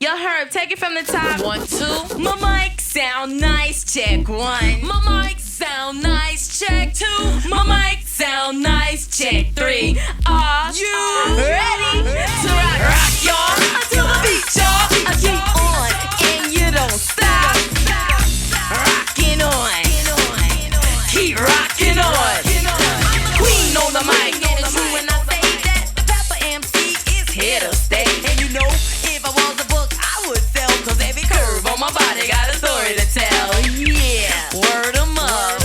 Yo, Herb, take it from the top. 1, 2. My mic sound nice, check 1. My mic sound nice, check 2. My mic sound nice, check 3. Are you ready to rock, y'all? Until the beat, y'all. I keep on and you don't stop. Rocking on, keep rocking on. Queen on the mic, and it's true when I say that the Pepper MC is here to stay. And you know, if I was a book, I would sell, 'cause every curve on my body got a story to tell. Yeah, word 'em up.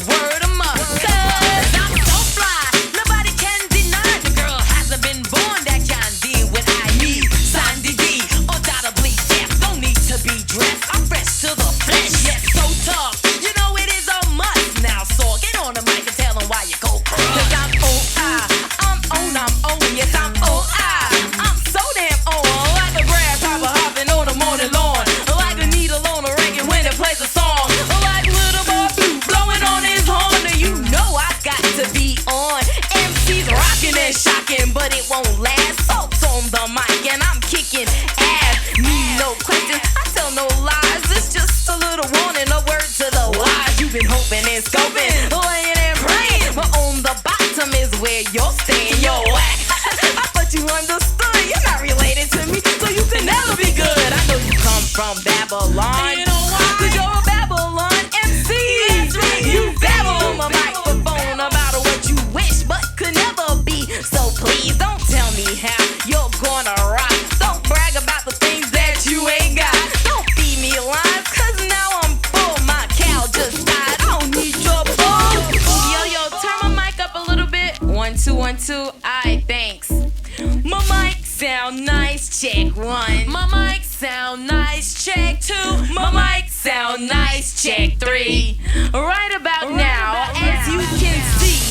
Word 'em up. 'Cause I'm so fly, nobody can deny. The girl hasn't been born that can deal with I need. Sandy D, undoubtedly, yes, don't need to be dressed. I'm fresh to the flesh, yes, so tough. You know it is a must now, so get on the mic and tell them why you go crazy. 'Cause I'm O-I, I'm on, yes, I'm O-I. I'm so damn on, like a grasshopper hopping on the morning lawn, like a needle on a record when it plays a song, like little boy Blue blowing on his horn. And you know I got to be on. MC's rocking and shocking, but it won't last. Folks on the mic and I'm kicking ass. Need no questions, I tell no lies. It's just a little warning, a word to the wise. You've been hoping and scoping, laying and praying, but on the bottom is where you're staying. Yo, whack. I thought you understood. You're not related to me, so you can never be good. I know you come from Babylon. You know why? 'Cause you're a Babylon MC. You babble on my microphone about what you wish but could never be. So please don't tell me how you're gonna rock. Don't brag about the things that you ain't got. Don't feed me lies, 'cause now I'm full. My cow just died. I don't need your bull. Yo, turn my mic up a little bit. 1, 2, 1, 2. Aight, thanks. My mic sound nice, check 1. My mic sound nice, check 2. My mic sound nice, check 3. Right about now, as you can see,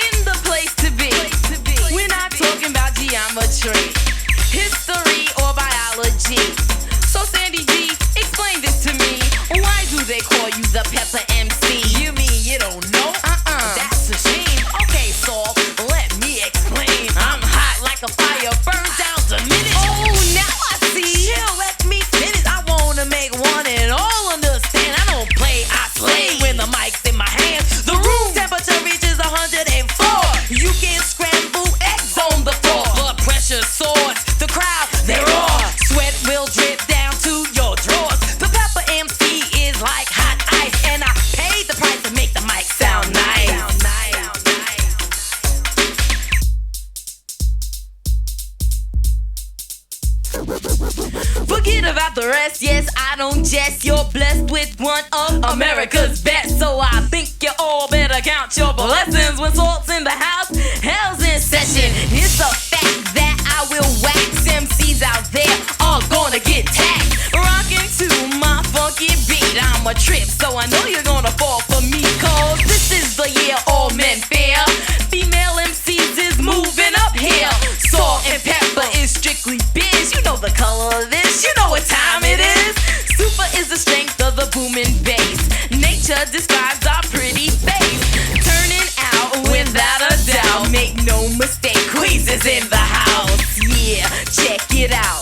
in the place to be. We're not talking about geometry, history, or biology. So Sandy G, explain this to me. Why do they call you the Pepper MC? You mean you don't know? That's a shame. Okay, so let me explain. I'm hot like a fire, burned down to minutes. Oh, now I see. Chill, let me finish. I wanna make one and all understand. I don't play, I slay when the mic's in my hand. The room temperature reaches 104. You can scramble eggs on the floor. Blood pressure soars. The crowd, they roar. Sweat will drip down to your drawers. The Pepper MC is like hot ice, and I paid the price to make the mic sound nice. Forget about the rest, yes, I don't jest. You're blessed with one of America's best, so I think you all better count your blessings. When salt's in the house, hell's in session. It's a fact that I will wax. MCs out there are gonna get taxed. Rockin' to my funky beat, I'm a trip, so I know you're gonna fall for me. 'Cause this is the year all men fear. Female MCs is moving up here. Salt and pepper is strictly biz. You know the color of this, you know what time it is. Super is the strength of the booming bass. Nature describes our pretty face, turning out without a doubt. Make no mistake, Queez is in the house. Yeah, check it out.